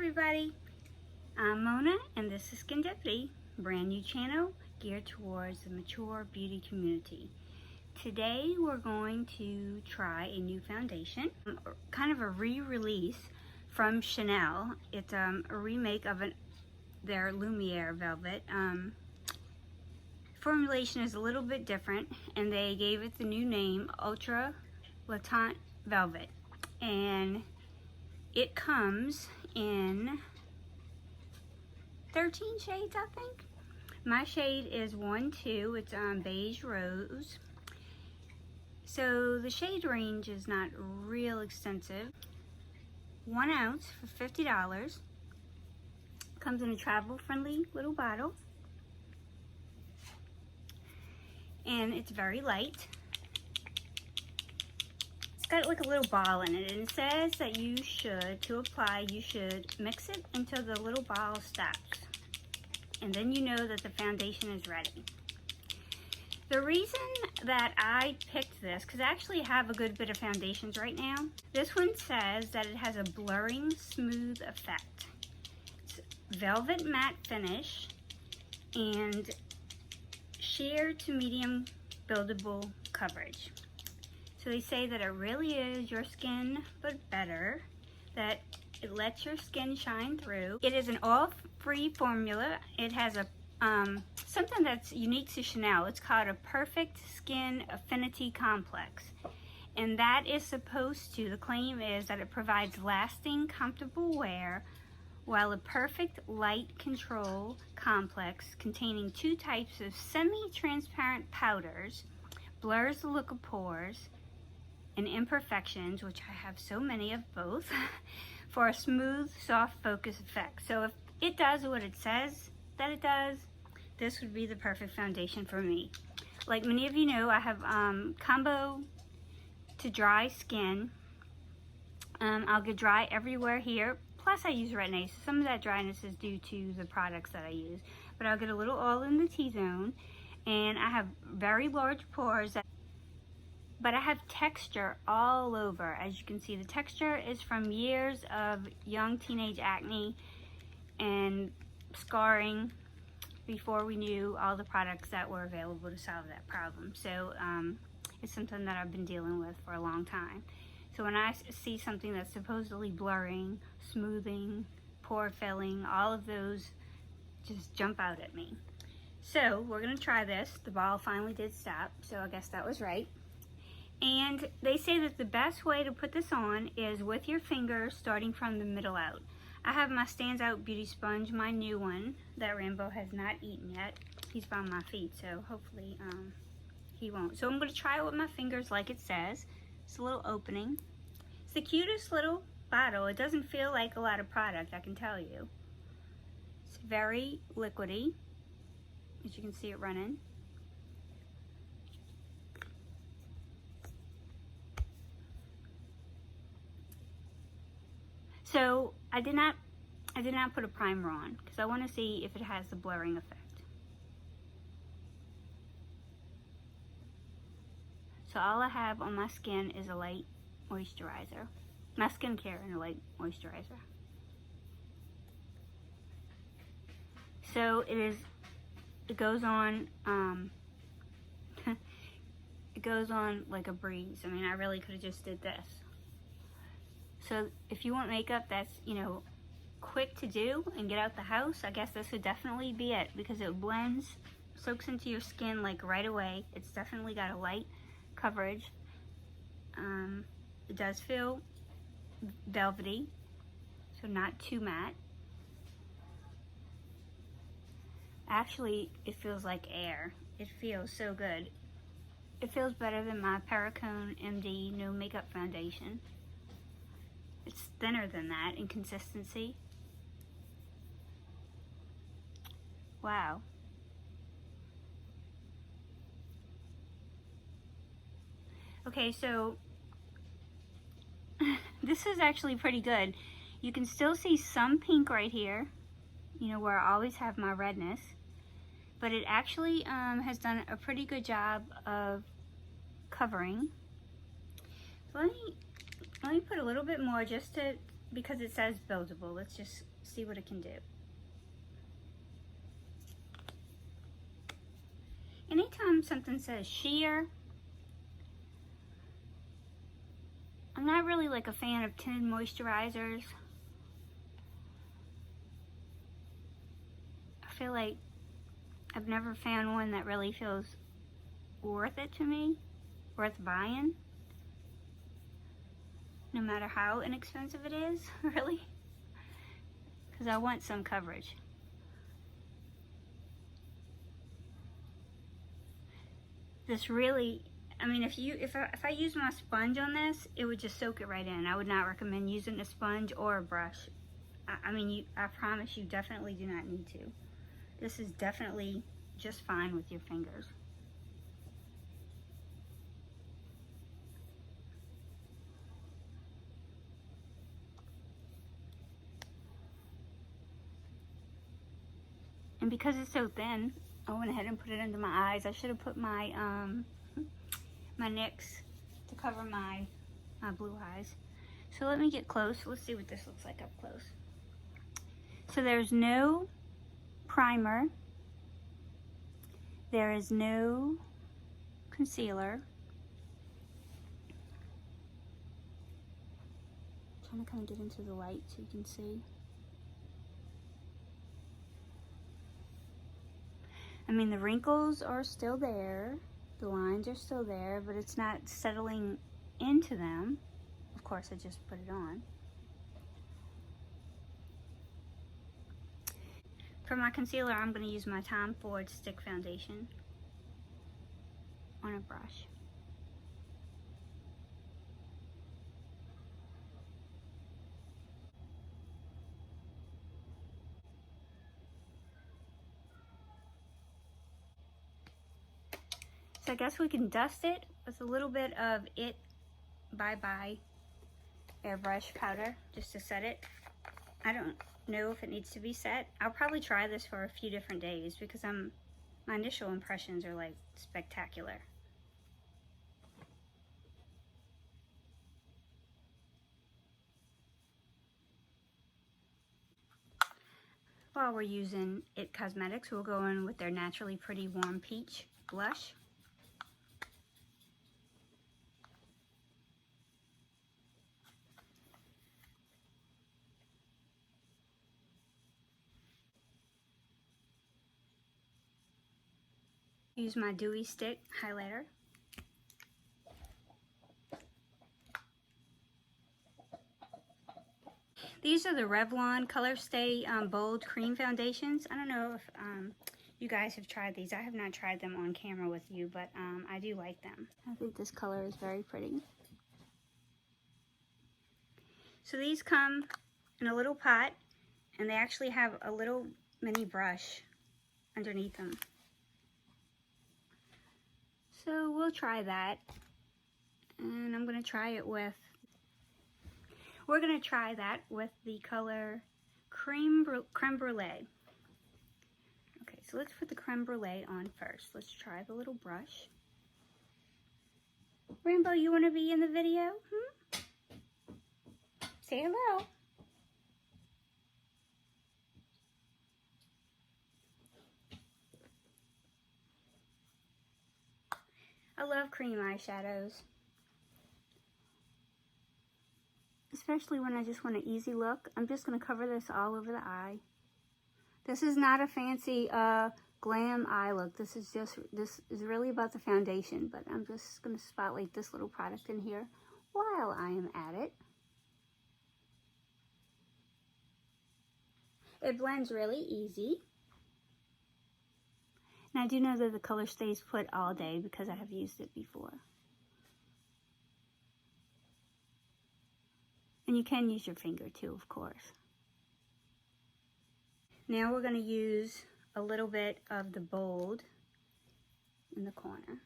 everybody, I'm Mona and this is Skindipity, brand new channel geared towards the mature beauty community. Today we're going to try a new foundation, kind of a re-release from Chanel. It's a remake of their Lumiere Velvet. Formulation is a little bit different and they gave it the new name Ultra Le Teint Velvet, and it comes in 13 shades, I think. My shade is 1-2. It's beige rose. So the shade range is not real extensive. 1 ounce for $50. Comes in a travel-friendly little bottle. And it's very light. Got like a little ball in it, and it says that to apply, you should mix it until the little ball stops, and then you know that the foundation is ready. The reason that I picked this, because I actually have a good bit of foundations right now, this one says that it has a blurring smooth effect. It's velvet matte finish and sheer to medium buildable coverage. So they say that it really is your skin, but better, that it lets your skin shine through. It is an oil-free formula. It has a something that's unique to Chanel. It's called a perfect skin affinity complex. And that is supposed to, the claim is that it provides lasting, comfortable wear, while a perfect light control complex containing 2 types of semi-transparent powders blurs the look of pores and imperfections, which I have so many of both, for a smooth, soft focus effect. So if it does what it says that it does, this would be the perfect foundation for me. Like many of you know, I have combo to dry skin. I'll get dry everywhere here. Plus I use Retin-A, so some of that dryness is due to the products that I use. But I'll get a little oil in the T-zone, and I have very large pores but I have texture all over. As you can see, the texture is from years of young teenage acne and scarring before we knew all the products that were available to solve that problem. So it's something that I've been dealing with for a long time. So when I see something that's supposedly blurring, smoothing, pore filling, all of those just jump out at me. So we're gonna try this. The ball finally did stop, so I guess that was right. And they say that the best way to put this on is with your fingers starting from the middle out. I have my Stands Out Beauty Sponge, my new one, that Rambo has not eaten yet. He's found my feet, so hopefully he won't. So I'm going to try it with my fingers like it says. It's a little opening. It's the cutest little bottle. It doesn't feel like a lot of product, I can tell you. It's very liquidy, as you can see it running. So I did not put a primer on because I want to see if it has the blurring effect. So all I have on my skin is a light moisturizer. My skincare and a light moisturizer. So it goes on it goes on like a breeze. I mean, I really could have just did this. So if you want makeup that's, you know, quick to do and get out the house, I guess this would definitely be it, because it blends, soaks into your skin like right away. It's definitely got a light coverage. It does feel velvety, so not too matte. Actually, it feels like air. It feels so good. It feels better than my Perricone MD No Makeup Foundation. It's thinner than that in consistency. Wow. Okay, so this is actually pretty good. You can still see some pink right here, you know, where I always have my redness. But it actually has done a pretty good job of covering. So let me put a little bit more just because it says buildable. Let's just see what it can do. Anytime something says sheer, I'm not really like a fan of tinted moisturizers. I feel like I've never found one that really feels worth it to me, worth buying, no matter how inexpensive it is, really, because I want some coverage. This really, I mean, if I use my sponge on this, it would just soak it right in. I would not recommend using a sponge or a brush. I mean, I promise you definitely do not need to. This is definitely just fine with your fingers. And because it's so thin, I went ahead and put it under my eyes. I should have put my my NYX to cover my blue eyes. So let me get close. Let's see what this looks like up close. So there's no primer. There is no concealer. I'm trying to kind of get into the light so you can see. I mean, the wrinkles are still there. The lines are still there, but it's not settling into them. Of course, I just put it on. For my concealer, I'm going to use my Tom Ford Stick Foundation on a brush. So I guess we can dust it with a little bit of It Bye Bye airbrush powder just to set it. I don't know if it needs to be set. I'll probably try this for a few different days because my initial impressions are like spectacular. While we're using It Cosmetics, we'll go in with their Naturally Pretty Warm Peach blush. Use my Dewy Stick highlighter. These are the Revlon Color Stay Bold Cream Foundations. I don't know if you guys have tried these. I have not tried them on camera with you, but I do like them. I think this color is very pretty. So these come in a little pot, and they actually have a little mini brush underneath them. So we'll try that, and I'm going to try it with, we're going to try that with the color Creme Brulee. Okay, so let's put the Creme Brulee on first. Let's try the little brush. Rainbow, you want to be in the video? Say hello. I love cream eyeshadows, especially when I just want an easy look. I'm just going to cover this all over the eye. This is not a fancy glam eye look. This is really about the foundation, but I'm just going to spotlight this little product in here while I am at it. It blends really easy. And I do know that the color stays put all day because I have used it before. And you can use your finger too, of course. Now we're going to use a little bit of the Bold in the corner.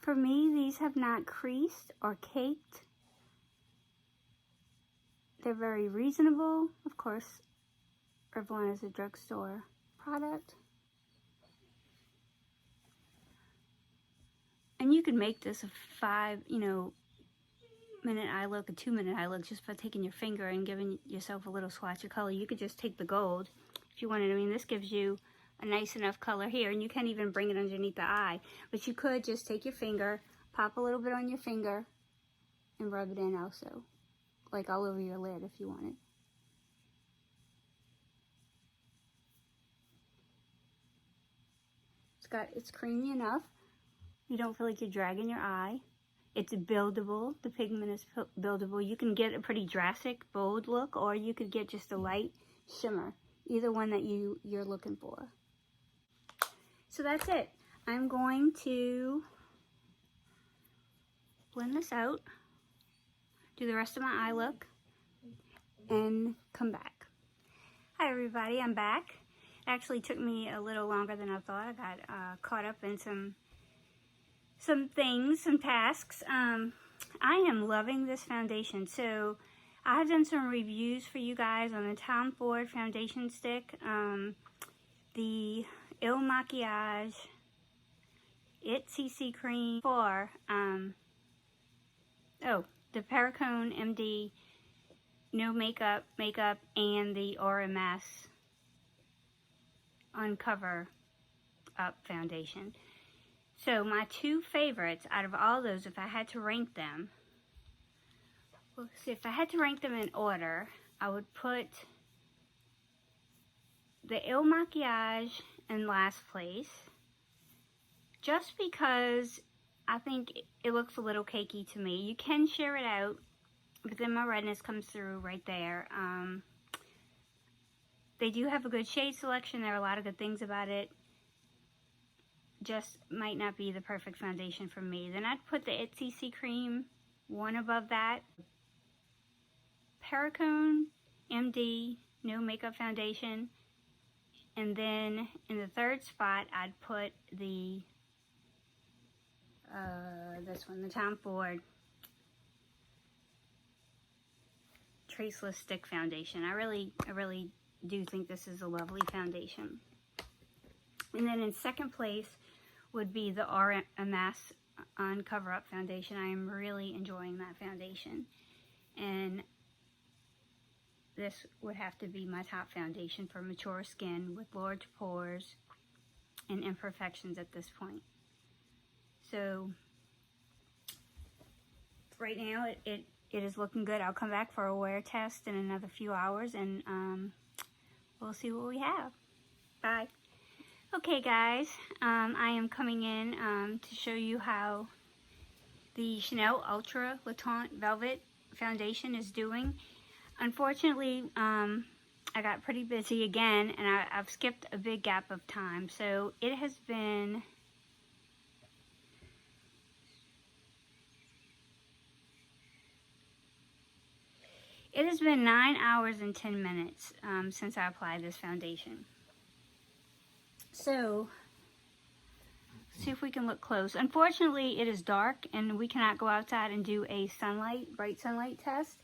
For me, these have not creased or caked. They're very reasonable. Of course, Revlon is a drugstore product. And you can make this a 5-minute eye look, a 2-minute eye look, just by taking your finger and giving yourself a little swatch of color. You could just take the gold if you wanted. I mean, this gives you a nice enough color here, and you can't even bring it underneath the eye. But you could just take your finger, pop a little bit on your finger, and rub it in also, like all over your lid if you wanted. It's creamy enough. You don't feel like you're dragging your eye. It's buildable. The pigment is buildable. You can get a pretty drastic, bold look, or you could get just a light shimmer. Either one that you're looking for. So that's it. I'm going to blend this out, do the rest of my eye look, and come back. Hi everybody, I'm back. It actually took me a little longer than I thought. I got caught up in some things, some tasks. I am loving this foundation. So I have done some reviews for you guys on the Tom Ford foundation stick, the Il Makiage It CC cream for the Perricone MD no makeup, and the RMS Uncover Up foundation. So my two favorites out of all those, if I had to rank them, in order, I would put the Il Makiage in last place, just because I think it looks a little cakey to me. You can share it out, but then my redness comes through right there. They do have a good shade selection. There are a lot of good things about it. Just might not be the perfect foundation for me. Then I'd put the It CC cream one above that. Perricone MD no makeup foundation. And then in the third spot, I'd put the this one, the Tom Ford Traceless Stick Foundation. I really do think this is a lovely foundation. And then in second place would be the RMS Uncover Up foundation. I am really enjoying that foundation. And this would have to be my top foundation for mature skin with large pores and imperfections at this point. So right now it is looking good. I'll come back for a wear test in another few hours, and we'll see what we have. Bye. Okay guys, I am coming in to show you how the Chanel Ultra Le Teint Velvet foundation is doing. Unfortunately, I got pretty busy again, and I've skipped a big gap of time. So it has been It has been 9 hours and 10 minutes since I applied this foundation. So, see if we can look close. Unfortunately, it is dark and we cannot go outside and do a bright sunlight test.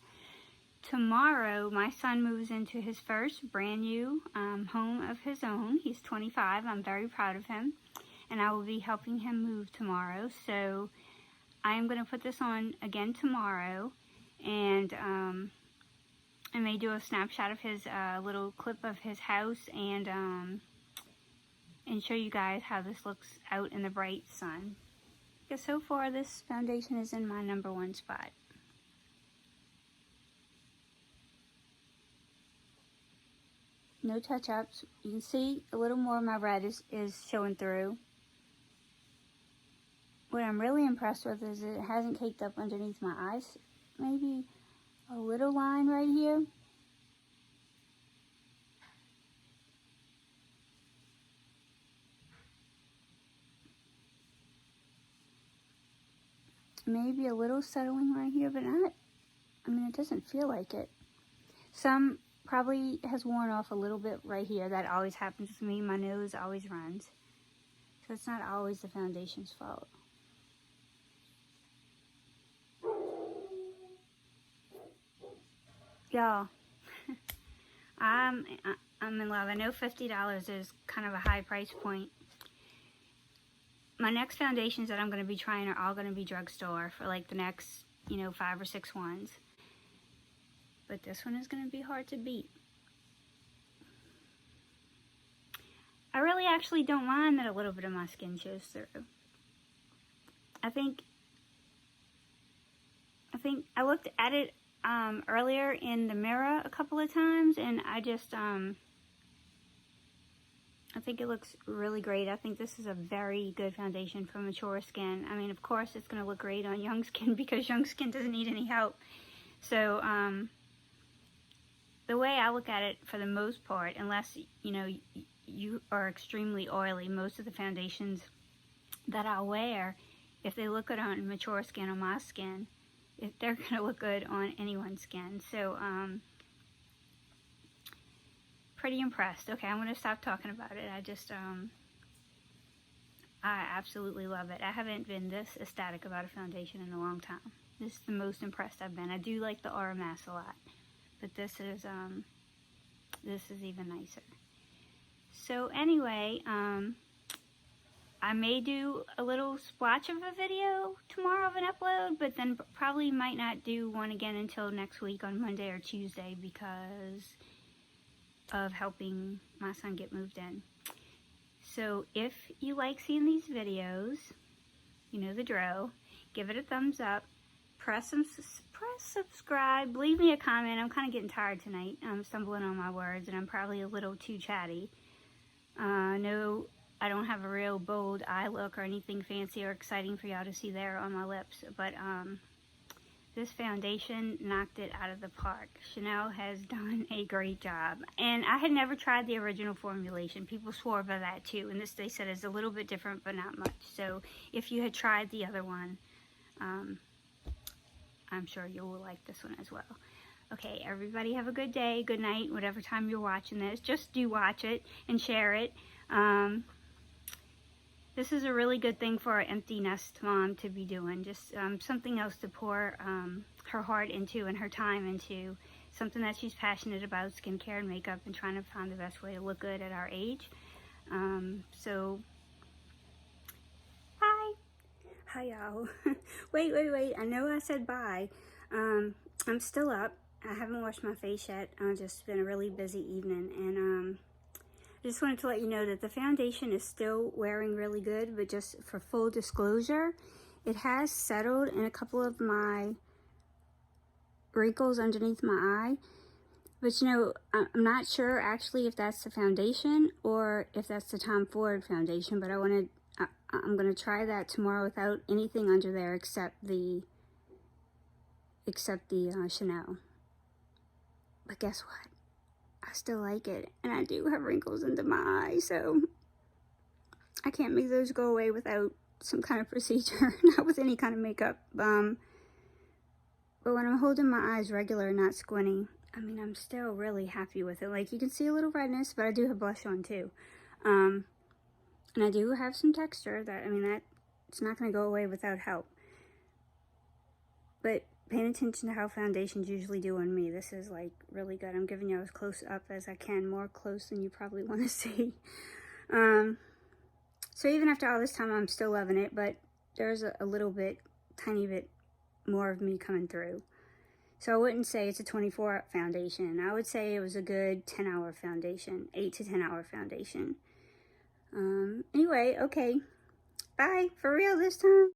Tomorrow, my son moves into his first brand new home of his own. He's 25. I'm very proud of him. And I will be helping him move tomorrow. So, I am going to put this on again tomorrow. And I may do a snapshot of his little clip of his house and show you guys how this looks out in the bright sun. Because so far this foundation is in my #1 spot. No touch-ups. You can see a little more of my red is showing through. What I'm really impressed with is it hasn't caked up underneath my eyes. Maybe a little line right here. Maybe a little settling right here, but not, I mean, it doesn't feel like it. Some probably has worn off a little bit right here. That always happens to me. My nose always runs. So it's not always the foundation's fault. Y'all, I'm in love. I know $50 is kind of a high price point. my next foundations that I'm going to be trying are all going to be drugstore for like the next, you know, 5 or 6 ones. But this one is going to be hard to beat. I really actually don't mind that a little bit of my skin shows through. I think I looked at it earlier in the mirror a couple of times, and I just I think it looks really great. I think this is a very good foundation for mature skin. I mean, of course, it's going to look great on young skin because young skin doesn't need any help. So, the way I look at it, for the most part, unless, you know, you are extremely oily, most of the foundations that I'll wear, if they look good on mature skin, on my skin, they're going to look good on anyone's skin. So, pretty impressed. Okay, I'm going to stop talking about it. I just, I absolutely love it. I haven't been this ecstatic about a foundation in a long time. This is the most impressed I've been. I do like the Aura Mask a lot, but this is even nicer. So anyway, I may do a little splotch of a video tomorrow of an upload, but then probably might not do one again until next week on Monday or Tuesday because of helping my son get moved in. So if you like seeing these videos, you know the drill, give it a thumbs up, press subscribe, leave me a comment. I'm kind of getting tired tonight. I'm stumbling on my words and I'm probably a little too chatty. No, I don't have a real bold eye look or anything fancy or exciting for y'all to see there on my lips, but this foundation knocked it out of the park. Chanel has done a great job. And I had never tried the original formulation. People swore by that too. And this, they said, is a little bit different, but not much. So if you had tried the other one, I'm sure you will like this one as well. Okay, everybody have a good day, good night, whatever time you're watching this. Just do watch it and share it. This is a really good thing for an empty nest mom to be doing. Just something else to pour her heart into and her time into. Something that she's passionate about, skincare and makeup, and trying to find the best way to look good at our age. So, bye. Hi, y'all. Wait. I know I said bye. I'm still up. I haven't washed my face yet. It's just been a really busy evening. And I just wanted to let you know that the foundation is still wearing really good, but just for full disclosure, it has settled in a couple of my wrinkles underneath my eye. But you know, I'm not sure actually if that's the foundation or if that's the Tom Ford foundation, but I'm going to try that tomorrow without anything under there except the Chanel. But guess what? I still like it, and I do have wrinkles under my eyes, so I can't make those go away without some kind of procedure, not with any kind of makeup. But when I'm holding my eyes regular and not squinting, I mean, I'm still really happy with it. Like, you can see a little redness, but I do have blush on too. And I do have some texture that, I mean, it's not going to go away without help. But paying attention to how foundations usually do on me, this is like really good. I'm giving you as close up as I can, more close than you probably want to see. So even after all this time, I'm still loving it, but there's a little bit, tiny bit more of me coming through. So I wouldn't say it's a 24-hour foundation. I would say it was a good 10-hour foundation, 8 to 10-hour foundation. Anyway, okay. Bye. For real this time.